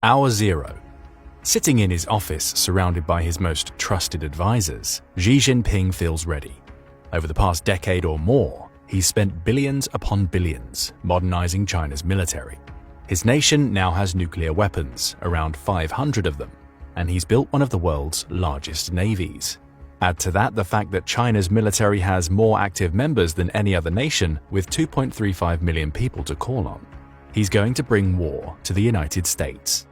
Hour Zero. Sitting in his office surrounded by his most trusted advisors, Xi Jinping feels ready. Over the past decade or more, he's spent billions upon billions modernizing China's military. His nation now has nuclear weapons, around 500 of them, and he's built one of the world's largest navies. Add to that the fact that China's military has more active members than any other nation, with 2.35 million people to call on. He's going to bring war to the United States.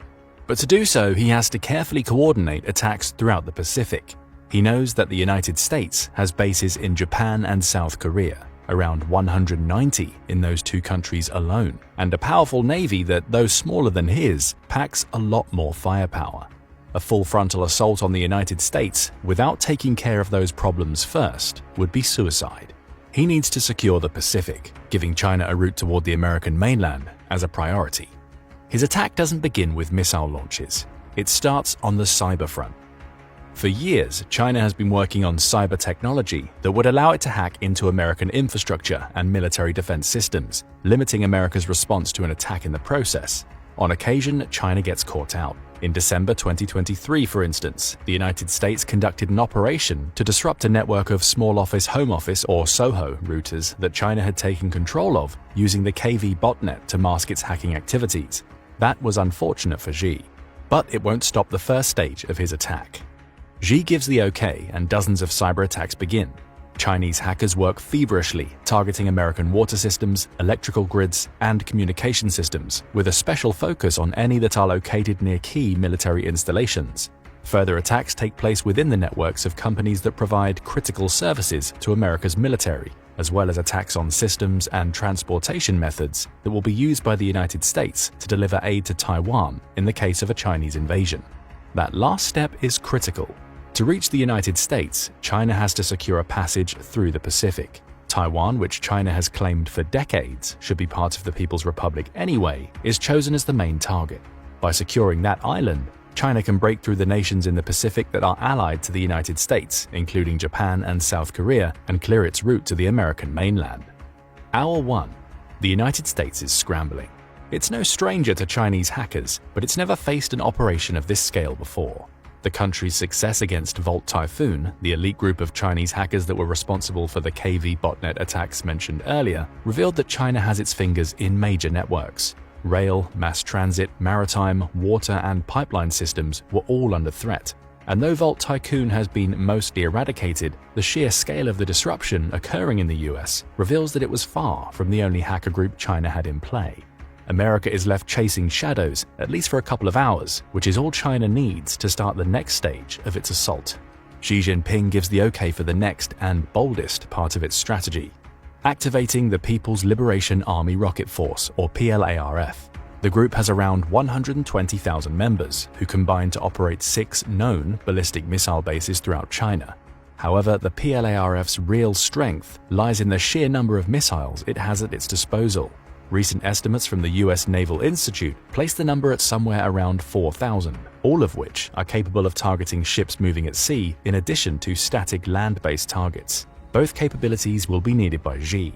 But to do so, he has to carefully coordinate attacks throughout the Pacific. He knows that the United States has bases in Japan and South Korea, around 190 in those two countries alone, and a powerful navy that, though smaller than his, packs a lot more firepower. A full frontal assault on the United States without taking care of those problems first would be suicide. He needs to secure the Pacific, giving China a route toward the American mainland as a priority. His attack doesn't begin with missile launches. It starts on the cyber front. For years, China has been working on cyber technology that would allow it to hack into American infrastructure and military defense systems, limiting America's response to an attack in the process. On occasion, China gets caught out. In December 2023, for instance, the United States conducted an operation to disrupt a network of small office home office or SOHO routers that China had taken control of using the KV botnet to mask its hacking activities. That was unfortunate for Xi, but it won't stop the first stage of his attack. Xi gives the okay and dozens of cyber attacks begin. Chinese hackers work feverishly, targeting American water systems, electrical grids, and communication systems, with a special focus on any that are located near key military installations. Further attacks take place within the networks of companies that provide critical services to America's military, as well as attacks on systems and transportation methods that will be used by the United States to deliver aid to Taiwan in the case of a Chinese invasion. That last step is critical. To reach the United States, China has to secure a passage through the Pacific. Taiwan, which China has claimed for decades should be part of the People's Republic anyway, is chosen as the main target. By securing that island, China can break through the nations in the Pacific that are allied to the United States, including Japan and South Korea, and clear its route to the American mainland. Hour 1. The United States is scrambling. It's no stranger to Chinese hackers, but it's never faced an operation of this scale before. The country's success against Volt Typhoon, the elite group of Chinese hackers that were responsible for the KV botnet attacks mentioned earlier, revealed that China has its fingers in major networks. Rail, mass transit, maritime, water, and pipeline systems were all under threat. And though Volt Tycoon has been mostly eradicated, the sheer scale of the disruption occurring in the US reveals that it was far from the only hacker group China had in play. America is left chasing shadows, at least for a couple of hours, which is all China needs to start the next stage of its assault. Xi Jinping gives the okay for the next and boldest part of its strategy: activating the People's Liberation Army Rocket Force, or PLARF. The group has around 120,000 members, who combine to operate 6 known ballistic missile bases throughout China. However, the PLARF's real strength lies in the sheer number of missiles it has at its disposal. Recent estimates from the US Naval Institute place the number at somewhere around 4,000, all of which are capable of targeting ships moving at sea in addition to static land-based targets. Both capabilities will be needed by Xi.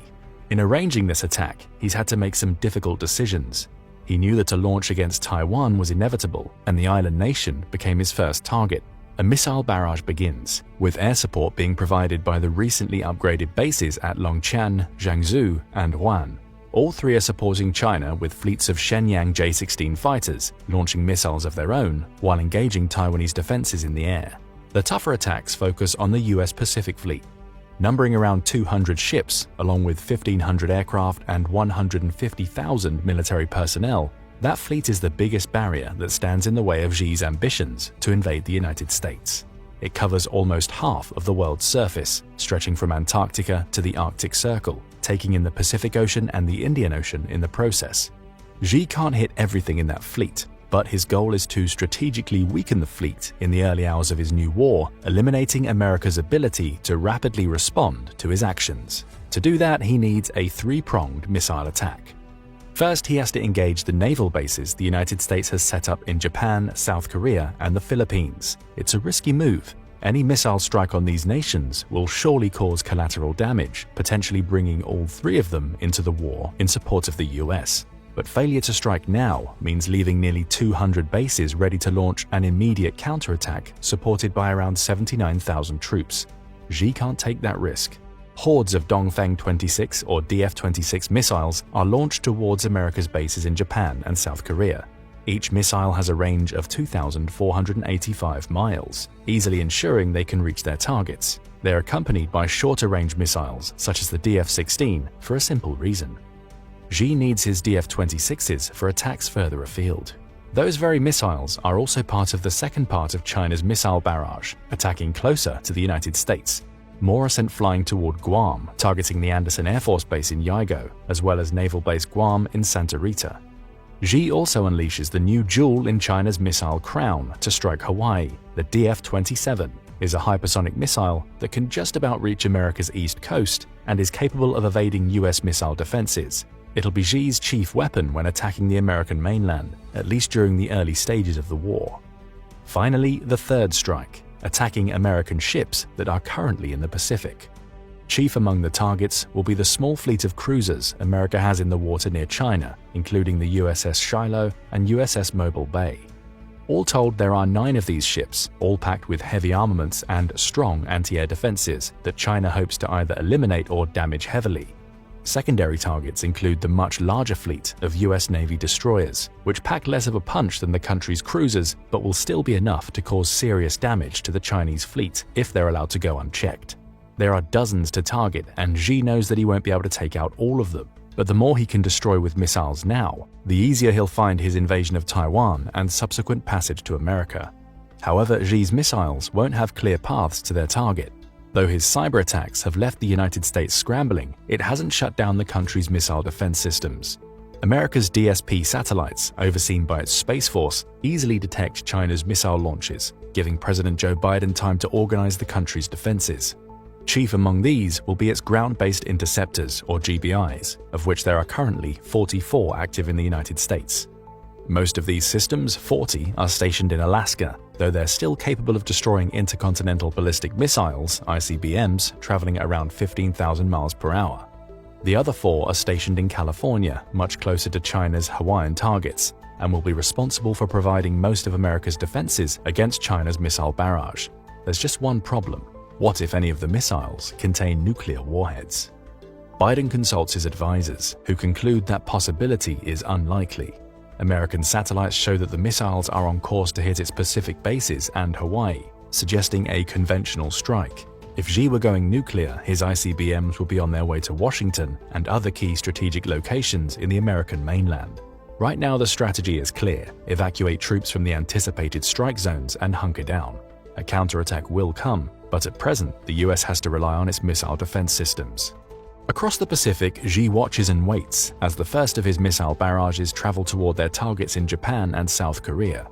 In arranging this attack, he's had to make some difficult decisions. He knew that a launch against Taiwan was inevitable, and the island nation became his first target. A missile barrage begins, with air support being provided by the recently upgraded bases at Longqian, Jiangsu, and Wuhan. All three are supporting China with fleets of Shenyang J-16 fighters, launching missiles of their own while engaging Taiwanese defenses in the air. The tougher attacks focus on the US Pacific Fleet. Numbering around 200 ships, along with 1,500 aircraft and 150,000 military personnel, that fleet is the biggest barrier that stands in the way of Xi's ambitions to invade the United States. It covers almost half of the world's surface, stretching from Antarctica to the Arctic Circle, taking in the Pacific Ocean and the Indian Ocean in the process. Xi can't hit everything in that fleet, but his goal is to strategically weaken the fleet in the early hours of his new war, eliminating America's ability to rapidly respond to his actions. To do that, he needs a 3-pronged missile attack. First, he has to engage the naval bases the United States has set up in Japan, South Korea, and the Philippines. It's a risky move. Any missile strike on these nations will surely cause collateral damage, potentially bringing all 3 of them into the war in support of the US. But failure to strike now means leaving nearly 200 bases ready to launch an immediate counterattack supported by around 79,000 troops. Xi can't take that risk. Hordes of Dongfeng 26 or DF-26 missiles are launched towards America's bases in Japan and South Korea. Each missile has a range of 2,485 miles, easily ensuring they can reach their targets. They are accompanied by shorter-range missiles, such as the DF-16, for a simple reason. Xi needs his DF-26s for attacks further afield. Those very missiles are also part of the second part of China's missile barrage, attacking closer to the United States. More are sent flying toward Guam, targeting the Andersen Air Force Base in Yago, as well as Naval Base Guam in Santa Rita. Xi also unleashes the new jewel in China's missile crown to strike Hawaii. The DF-27 is a hypersonic missile that can just about reach America's east coast and is capable of evading US missile defenses. It'll be Xi's chief weapon when attacking the American mainland, at least during the early stages of the war. Finally, the third strike, attacking American ships that are currently in the Pacific. Chief among the targets will be the small fleet of cruisers America has in the water near China, including the USS Shiloh and USS Mobile Bay. All told, there are 9 of these ships, all packed with heavy armaments and strong anti-air defenses that China hopes to either eliminate or damage heavily. Secondary targets include the much larger fleet of US Navy destroyers, which pack less of a punch than the country's cruisers but will still be enough to cause serious damage to the Chinese fleet if they're allowed to go unchecked. There are dozens to target, and Xi knows that he won't be able to take out all of them. But the more he can destroy with missiles now, the easier he'll find his invasion of Taiwan and subsequent passage to America. However, Xi's missiles won't have clear paths to their target. Though his cyber attacks have left the United States scrambling, it hasn't shut down the country's missile defense systems. America's DSP satellites, overseen by its Space Force, easily detect China's missile launches, giving President Joe Biden time to organize the country's defenses. Chief among these will be its ground-based interceptors, or GBIs, of which there are currently 44 active in the United States. Most of these systems, 40, are stationed in Alaska, though they're still capable of destroying intercontinental ballistic missiles, ICBMs, traveling at around 15,000 miles per hour. The other 4 are stationed in California, much closer to China's Hawaiian targets, and will be responsible for providing most of America's defenses against China's missile barrage. There's just one problem. What if any of the missiles contain nuclear warheads? Biden consults his advisors, who conclude that possibility is unlikely. American satellites show that the missiles are on course to hit its Pacific bases and Hawaii, suggesting a conventional strike. If Xi were going nuclear, his ICBMs would be on their way to Washington and other key strategic locations in the American mainland. Right now, the strategy is clear: evacuate troops from the anticipated strike zones and hunker down. A counterattack will come, but at present, the US has to rely on its missile defense systems. Across the Pacific, Xi watches and waits as the first of his missile barrages travel toward their targets in Japan and South Korea.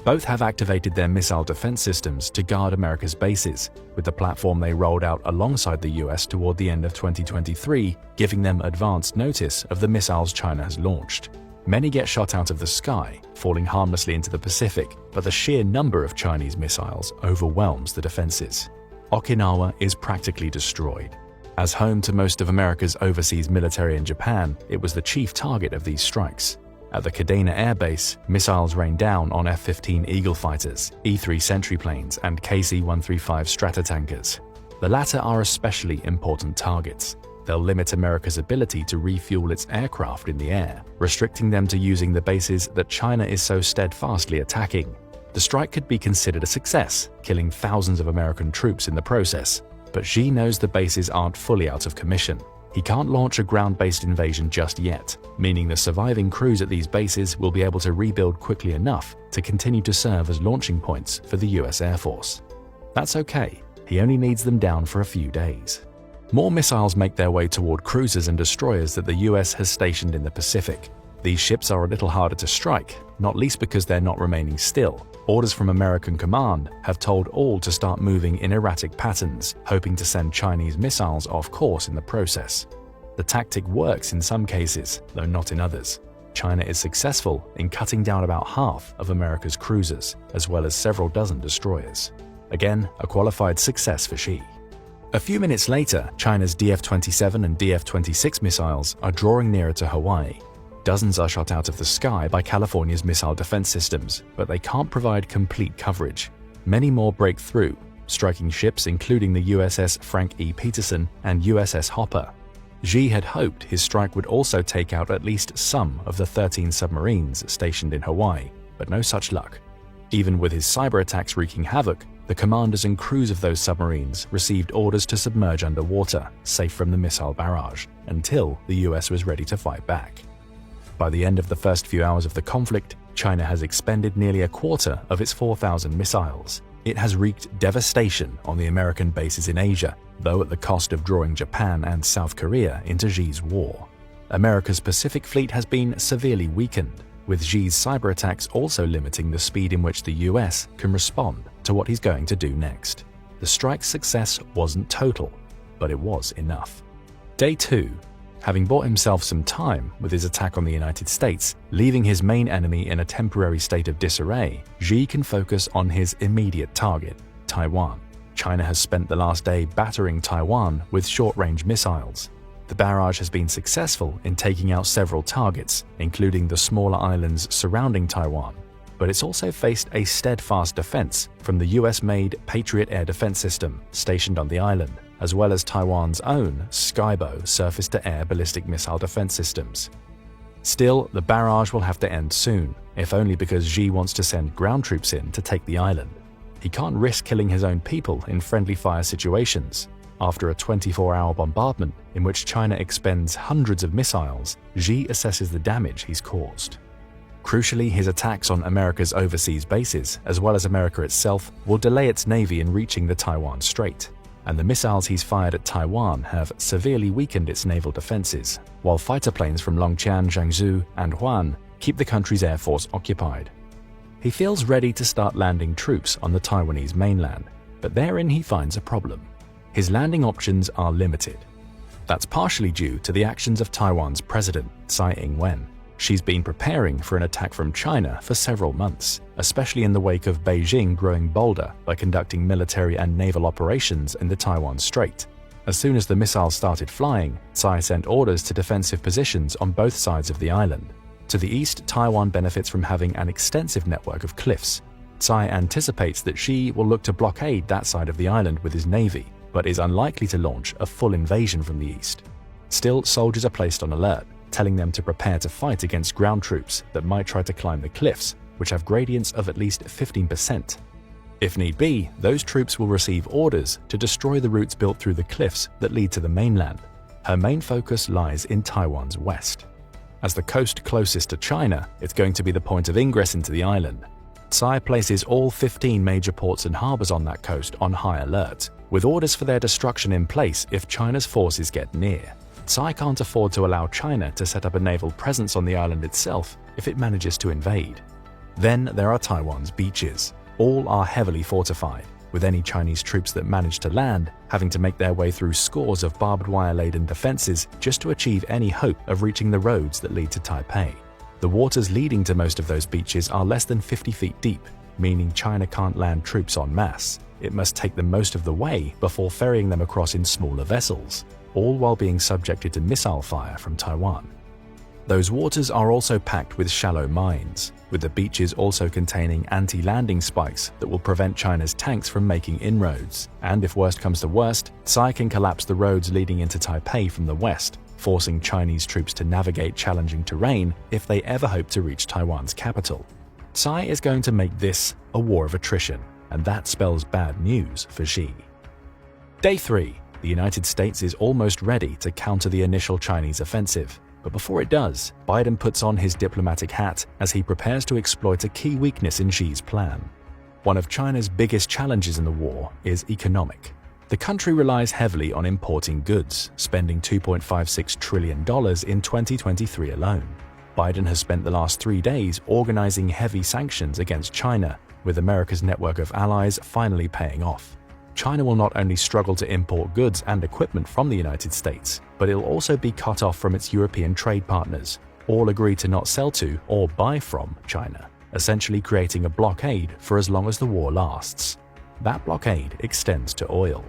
Both have activated their missile defense systems to guard America's bases, with the platform they rolled out alongside the US toward the end of 2023, giving them advance notice of the missiles China has launched. Many get shot out of the sky, falling harmlessly into the Pacific, but the sheer number of Chinese missiles overwhelms the defenses. Okinawa is practically destroyed. As home to most of America's overseas military in Japan, it was the chief target of these strikes. At the Kadena Air Base, missiles rained down on F-15 Eagle fighters, E-3 Sentry planes, and KC-135 Stratotankers. The latter are especially important targets. They'll limit America's ability to refuel its aircraft in the air, restricting them to using the bases that China is so steadfastly attacking. The strike could be considered a success, killing thousands of American troops in the process. But Xi knows the bases aren't fully out of commission. He can't launch a ground-based invasion just yet, meaning the surviving crews at these bases will be able to rebuild quickly enough to continue to serve as launching points for the US Air Force. That's okay. He only needs them down for a few days. More missiles make their way toward cruisers and destroyers that the US has stationed in the Pacific. These ships are a little harder to strike, not least because they're not remaining still. Orders from American command have told all to start moving in erratic patterns, hoping to send Chinese missiles off course in the process. The tactic works in some cases, though not in others. China is successful in cutting down about half of America's cruisers, as well as several dozen destroyers. Again, a qualified success for Xi. A few minutes later, China's DF-27 and DF-26 missiles are drawing nearer to Hawaii. Dozens are shot out of the sky by California's missile defense systems, but they can't provide complete coverage. Many more break through, striking ships including the USS Frank E. Peterson and USS Hopper. Xi had hoped his strike would also take out at least some of the 13 submarines stationed in Hawaii, but no such luck. Even with his cyber attacks wreaking havoc, the commanders and crews of those submarines received orders to submerge underwater, safe from the missile barrage, until the US was ready to fight back. By the end of the first few hours of the conflict, China has expended nearly a quarter of its 4,000 missiles. It has wreaked devastation on the American bases in Asia, though at the cost of drawing Japan and South Korea into Xi's war. America's Pacific Fleet has been severely weakened, with Xi's cyber attacks also limiting the speed in which the US can respond to what he's going to do next. The strike's success wasn't total, but it was enough. Day 2. Having bought himself some time with his attack on the United States, leaving his main enemy in a temporary state of disarray, Xi can focus on his immediate target, Taiwan. China has spent the last day battering Taiwan with short-range missiles. The barrage has been successful in taking out several targets, including the smaller islands surrounding Taiwan, but it's also faced a steadfast defense from the US-made Patriot air defense system stationed on the island, as well as Taiwan's own Skybow surface-to-air ballistic missile defense systems. Still, the barrage will have to end soon, if only because Xi wants to send ground troops in to take the island. He can't risk killing his own people in friendly fire situations. After a 24-hour bombardment in which China expends hundreds of missiles, Xi assesses the damage he's caused. Crucially, his attacks on America's overseas bases, as well as America itself, will delay its navy in reaching the Taiwan Strait, and the missiles he's fired at Taiwan have severely weakened its naval defenses, while fighter planes from Longqian, Jiangsu, and Huan keep the country's air force occupied. He feels ready to start landing troops on the Taiwanese mainland, but therein he finds a problem. His landing options are limited. That's partially due to the actions of Taiwan's president, Tsai Ing-wen. She's been preparing for an attack from China for several months, especially in the wake of Beijing growing bolder by conducting military and naval operations in the Taiwan Strait. As soon as the missiles started flying, Tsai sent orders to defensive positions on both sides of the island. To the east, Taiwan benefits from having an extensive network of cliffs. Tsai anticipates that Xi will look to blockade that side of the island with his navy, but is unlikely to launch a full invasion from the east. Still, soldiers are placed on alert, telling them to prepare to fight against ground troops that might try to climb the cliffs, which have gradients of at least 15%. If need be, those troops will receive orders to destroy the routes built through the cliffs that lead to the mainland. Her main focus lies in Taiwan's west. As the coast closest to China, it's going to be the point of ingress into the island. Tsai places all 15 major ports and harbors on that coast on high alert, with orders for their destruction in place if China's forces get near. Tsai can't afford to allow China to set up a naval presence on the island itself if it manages to invade. Then there are Taiwan's beaches. All are heavily fortified, with any Chinese troops that manage to land having to make their way through scores of barbed wire-laden defenses just to achieve any hope of reaching the roads that lead to Taipei. The waters leading to most of those beaches are less than 50 feet deep, meaning China can't land troops en masse. It must take them most of the way before ferrying them across in smaller vessels, all while being subjected to missile fire from Taiwan. Those waters are also packed with shallow mines, with the beaches also containing anti-landing spikes that will prevent China's tanks from making inroads. And if worst comes to worst, Tsai can collapse the roads leading into Taipei from the west, forcing Chinese troops to navigate challenging terrain if they ever hope to reach Taiwan's capital. Tsai is going to make this a war of attrition, and that spells bad news for Xi. Day 3. The United States is almost ready to counter the initial Chinese offensive. But before it does, Biden puts on his diplomatic hat as he prepares to exploit a key weakness in Xi's plan. One of China's biggest challenges in the war is economic. The country relies heavily on importing goods, spending $2.56 trillion in 2023 alone. Biden has spent the last 3 days organizing heavy sanctions against China, with America's network of allies finally paying off. China will not only struggle to import goods and equipment from the United States, but it'll also be cut off from its European trade partners. All agree to not sell to or buy from China, essentially creating a blockade for as long as the war lasts. That blockade extends to oil.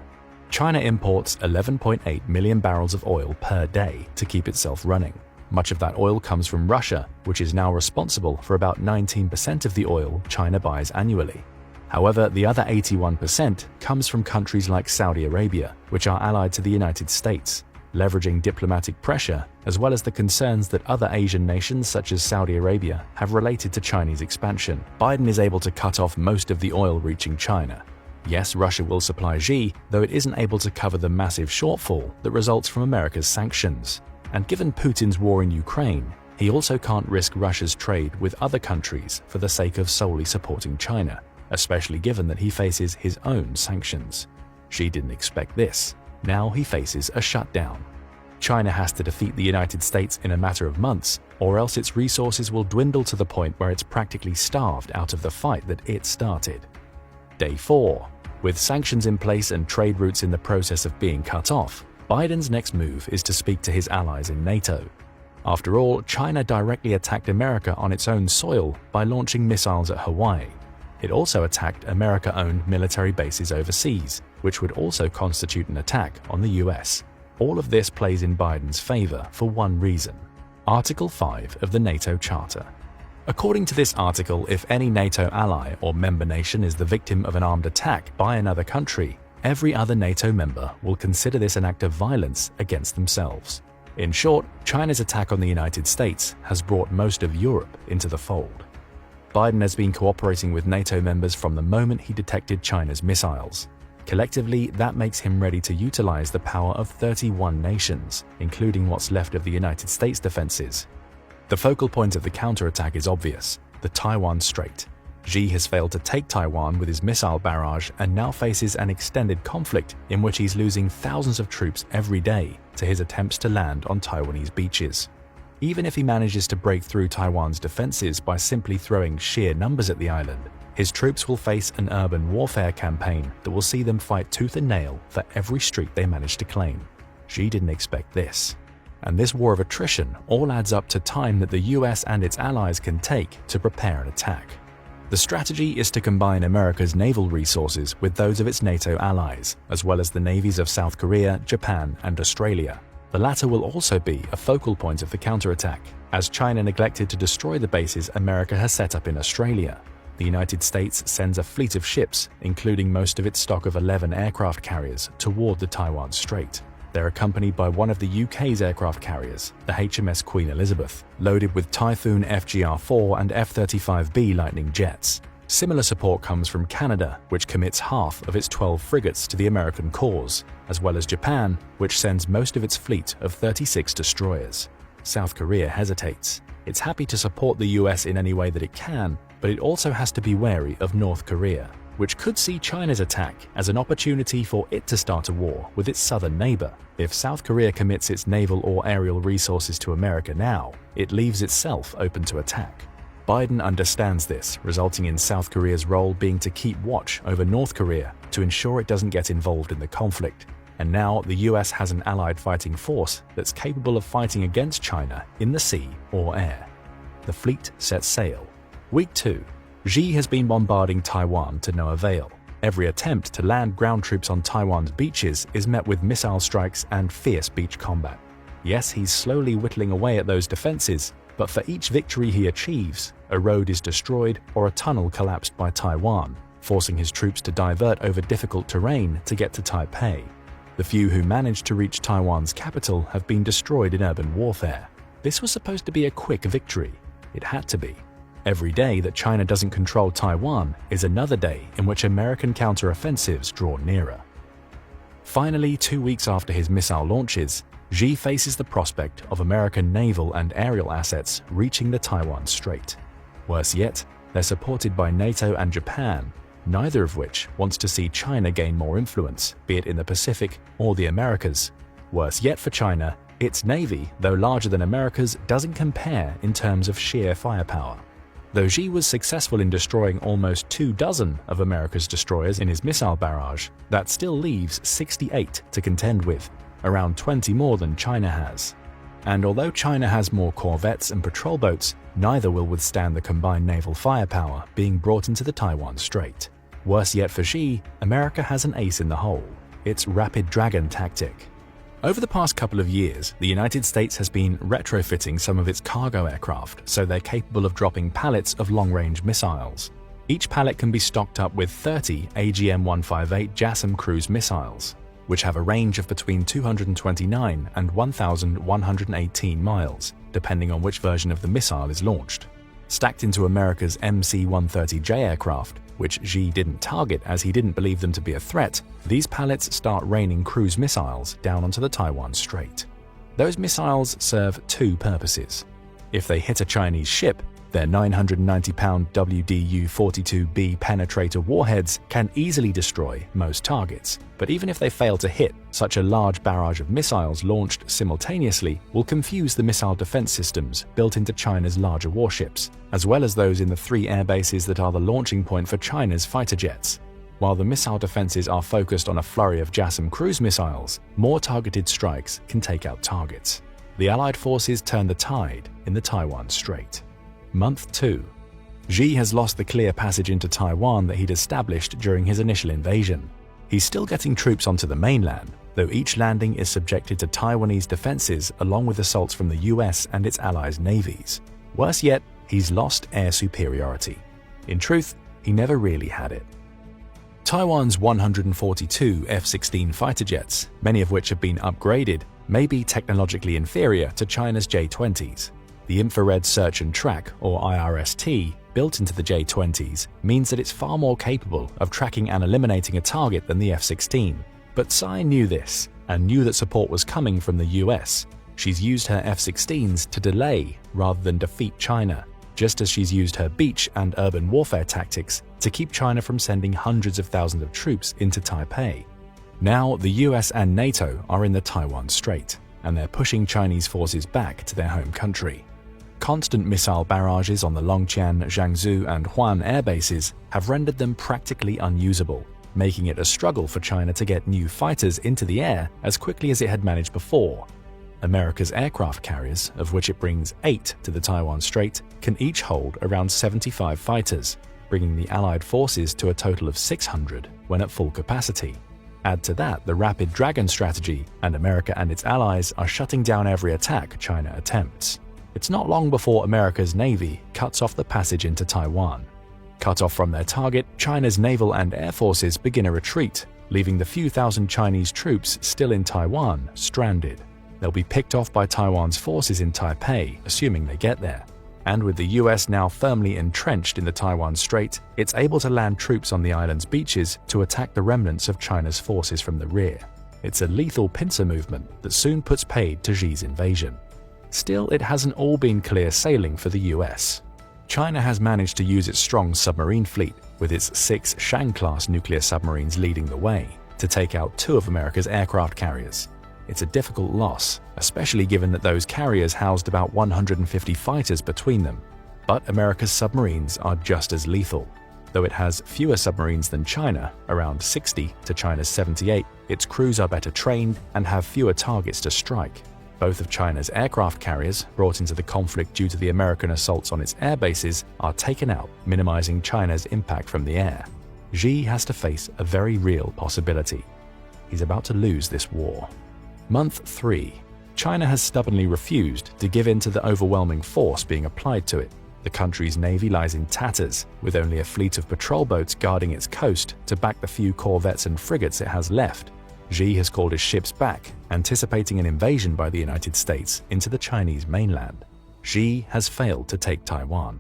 China imports 11.8 million barrels of oil per day to keep itself running. Much of that oil comes from Russia, which is now responsible for about 19% of the oil China buys annually. However, the other 81% comes from countries like Saudi Arabia, which are allied to the United States. Leveraging diplomatic pressure, as well as the concerns that other Asian nations such as Saudi Arabia have related to Chinese expansion, Biden is able to cut off most of the oil reaching China. Yes, Russia will supply Xi, though it isn't able to cover the massive shortfall that results from America's sanctions. And given Putin's war in Ukraine, he also can't risk Russia's trade with other countries for the sake of solely supporting China, especially given that he faces his own sanctions. Xi didn't expect this. Now he faces a shutdown. China has to defeat the United States in a matter of months, or else its resources will dwindle to the point where it's practically starved out of the fight that it started. Day 4. With sanctions in place and trade routes in the process of being cut off, Biden's next move is to speak to his allies in NATO. After all, China directly attacked America on its own soil by launching missiles at Hawaii. It also attacked America-owned military bases overseas, which would also constitute an attack on the US. All of this plays in Biden's favor for one reason: Article 5 of the NATO Charter. According to this article, if any NATO ally or member nation is the victim of an armed attack by another country, every other NATO member will consider this an act of violence against themselves. In short, China's attack on the United States has brought most of Europe into the fold. Biden has been cooperating with NATO members from the moment he detected China's missiles. Collectively, that makes him ready to utilize the power of 31 nations, including what's left of the United States defenses. The focal point of the counterattack is obvious: the Taiwan Strait. Xi has failed to take Taiwan with his missile barrage and now faces an extended conflict in which he's losing thousands of troops every day to his attempts to land on Taiwanese beaches. Even if he manages to break through Taiwan's defenses by simply throwing sheer numbers at the island, his troops will face an urban warfare campaign that will see them fight tooth and nail for every street they manage to claim. Xi didn't expect this. And this war of attrition all adds up to time that the US and its allies can take to prepare an attack. The strategy is to combine America's naval resources with those of its NATO allies, as well as the navies of South Korea, Japan, and Australia. The latter will also be a focal point of the counterattack, as China neglected to destroy the bases America has set up in Australia. The United States sends a fleet of ships, including most of its stock of 11 aircraft carriers, toward the Taiwan Strait. They're accompanied by one of the UK's aircraft carriers, the HMS Queen Elizabeth, loaded with Typhoon FGR-4 and F-35B Lightning jets. Similar support comes from Canada, which commits half of its 12 frigates to the American cause, as well as Japan, which sends most of its fleet of 36 destroyers. South Korea hesitates. It's happy to support the US in any way that it can, but it also has to be wary of North Korea, which could see China's attack as an opportunity for it to start a war with its southern neighbor. If South Korea commits its naval or aerial resources to America now, it leaves itself open to attack. Biden understands this, resulting in South Korea's role being to keep watch over North Korea to ensure it doesn't get involved in the conflict. And now the US has an allied fighting force that's capable of fighting against China in the sea or air. The fleet sets sail. Week 2. Xi has been bombarding Taiwan to no avail. Every attempt to land ground troops on Taiwan's beaches is met with missile strikes and fierce beach combat. Yes, he's slowly whittling away at those defenses, but for each victory he achieves, a road is destroyed or a tunnel collapsed by Taiwan, forcing his troops to divert over difficult terrain to get to Taipei. The few who managed to reach Taiwan's capital have been destroyed in urban warfare. This was supposed to be a quick victory. It had to be. Every day that China doesn't control Taiwan is another day in which American counteroffensives draw nearer. Finally, 2 weeks after his missile launches, Xi faces the prospect of American naval and aerial assets reaching the Taiwan Strait. Worse yet, they're supported by NATO and Japan, neither of which wants to see China gain more influence, be it in the Pacific or the Americas. Worse yet for China, its navy, though larger than America's, doesn't compare in terms of sheer firepower. Though Xi was successful in destroying almost 24 of America's destroyers in his missile barrage, that still leaves 68 to contend with, around 20 more than China has. And although China has more corvettes and patrol boats, neither will withstand the combined naval firepower being brought into the Taiwan Strait. Worse yet for Xi, America has an ace in the hole: its Rapid Dragon tactic. Over the past couple of years, the United States has been retrofitting some of its cargo aircraft so they're capable of dropping pallets of long-range missiles. Each pallet can be stocked up with 30 AGM-158 Chasom cruise missiles, which have a range of between 229 and 1,118 miles, depending on which version of the missile is launched. Stacked into America's MC-130J aircraft, which Xi didn't target as he didn't believe them to be a threat, these pallets start raining cruise missiles down onto the Taiwan Strait. Those missiles serve two purposes. If they hit a Chinese ship, their 990-pound WDU-42B penetrator warheads can easily destroy most targets. But even if they fail to hit, such a large barrage of missiles launched simultaneously will confuse the missile defense systems built into China's larger warships, as well as those in the 3 air bases that are the launching point for China's fighter jets. While the missile defenses are focused on a flurry of Chasom cruise missiles, more targeted strikes can take out targets. The Allied forces turn the tide in the Taiwan Strait. Month 2. Xi has lost the clear passage into Taiwan that he'd established during his initial invasion. He's still getting troops onto the mainland, though each landing is subjected to Taiwanese defenses along with assaults from the US and its allies' navies. Worse yet, he's lost air superiority. In truth, he never really had it. Taiwan's 142 F-16 fighter jets, many of which have been upgraded, may be technologically inferior to China's J-20s. The infrared search and track, or IRST, built into the J-20s means that it's far more capable of tracking and eliminating a target than the F-16. But Tsai knew this, and knew that support was coming from the US. She's used her F-16s to delay rather than defeat China, just as she's used her beach and urban warfare tactics to keep China from sending hundreds of thousands of troops into Taipei. Now, the US and NATO are in the Taiwan Strait, and they're pushing Chinese forces back to their home country. Constant missile barrages on the Longqian, Jiangsu, and Huan air bases have rendered them practically unusable, making it a struggle for China to get new fighters into the air as quickly as it had managed before. America's aircraft carriers, of which it brings 8 to the Taiwan Strait, can each hold around 75 fighters, bringing the Allied forces to a total of 600 when at full capacity. Add to that the Rapid Dragon strategy, and America and its allies are shutting down every attack China attempts. It's not long before America's Navy cuts off the passage into Taiwan. Cut off from their target, China's naval and air forces begin a retreat, leaving the few thousand Chinese troops still in Taiwan stranded. They'll be picked off by Taiwan's forces in Taipei, assuming they get there. And with the US now firmly entrenched in the Taiwan Strait, it's able to land troops on the island's beaches to attack the remnants of China's forces from the rear. It's a lethal pincer movement that soon puts paid to Xi's invasion. Still, it hasn't all been clear sailing for the US. China has managed to use its strong submarine fleet, with its 6 Shang-class nuclear submarines leading the way, to take out 2 of America's aircraft carriers. It's a difficult loss, especially given that those carriers housed about 150 fighters between them. But America's submarines are just as lethal. Though it has fewer submarines than China, around 60 to China's 78, its crews are better trained and have fewer targets to strike. Both of China's aircraft carriers, brought into the conflict due to the American assaults on its air bases, are taken out, minimizing China's impact from the air. Xi has to face a very real possibility. He's about to lose this war. Month 3. China has stubbornly refused to give in to the overwhelming force being applied to it. The country's navy lies in tatters, with only a fleet of patrol boats guarding its coast to back the few corvettes and frigates it has left. Xi has called his ships back, anticipating an invasion by the United States into the Chinese mainland. Xi has failed to take Taiwan.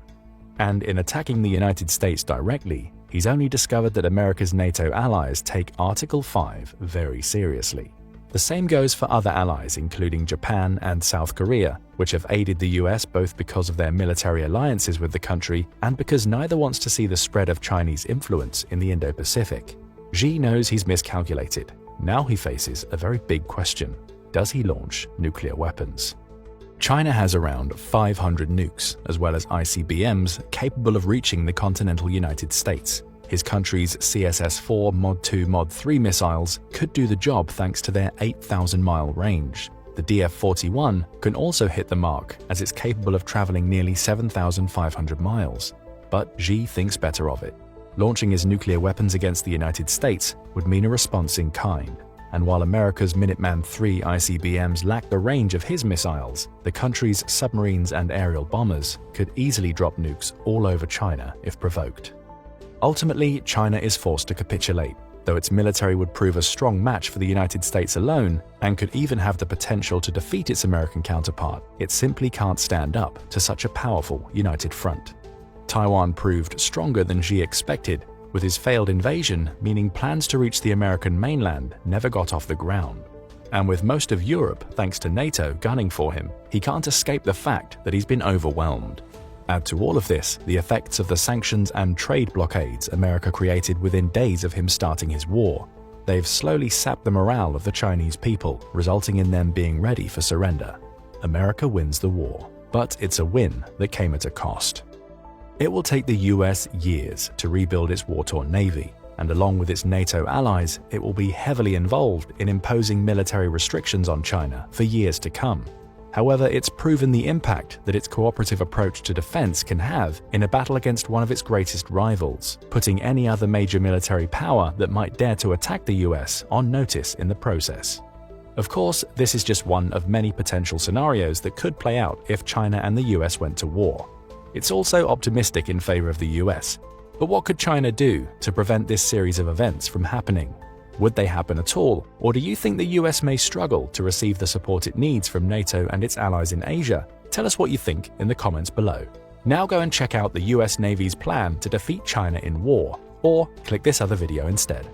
And in attacking the United States directly, he's only discovered that America's NATO allies take Article 5 very seriously. The same goes for other allies, including Japan and South Korea, which have aided the US both because of their military alliances with the country and because neither wants to see the spread of Chinese influence in the Indo-Pacific. Xi knows he's miscalculated. Now he faces a very big question. Does he launch nuclear weapons? China has around 500 nukes, as well as ICBMs, capable of reaching the continental United States. His country's CSS-4 Mod 2 Mod 3 missiles could do the job thanks to their 8,000-mile range. The DF-41 can also hit the mark, as it's capable of traveling nearly 7,500 miles. But Xi thinks better of it. Launching his nuclear weapons against the United States would mean a response in kind. and while America's Minuteman III ICBMs lack the range of his missiles, the country's submarines and aerial bombers could easily drop nukes all over China if provoked. Ultimately, China is forced to capitulate, though its military would prove a strong match for the United States alone and could even have the potential to defeat its American counterpart. It simply can't stand up to such a powerful united front. Taiwan proved stronger than Xi expected, with his failed invasion meaning plans to reach the American mainland never got off the ground. And with most of Europe, thanks to NATO, gunning for him, he can't escape the fact that he's been overwhelmed. Add to all of this the effects of the sanctions and trade blockades America created within days of him starting his war. They've slowly sapped the morale of the Chinese people, resulting in them being ready for surrender. America wins the war, but it's a win that came at a cost. It will take the US years to rebuild its war-torn navy, and along with its NATO allies, it will be heavily involved in imposing military restrictions on China for years to come. However, it's proven the impact that its cooperative approach to defense can have in a battle against one of its greatest rivals, putting any other major military power that might dare to attack the US on notice in the process. Of course, this is just one of many potential scenarios that could play out if China and the US went to war. It's also optimistic in favor of the US. But what could China do to prevent this series of events from happening? Would they happen at all, or do you think the US may struggle to receive the support it needs from NATO and its allies in Asia? Tell us what you think in the comments below. Now go and check out the US Navy's plan to defeat China in war, or click this other video instead.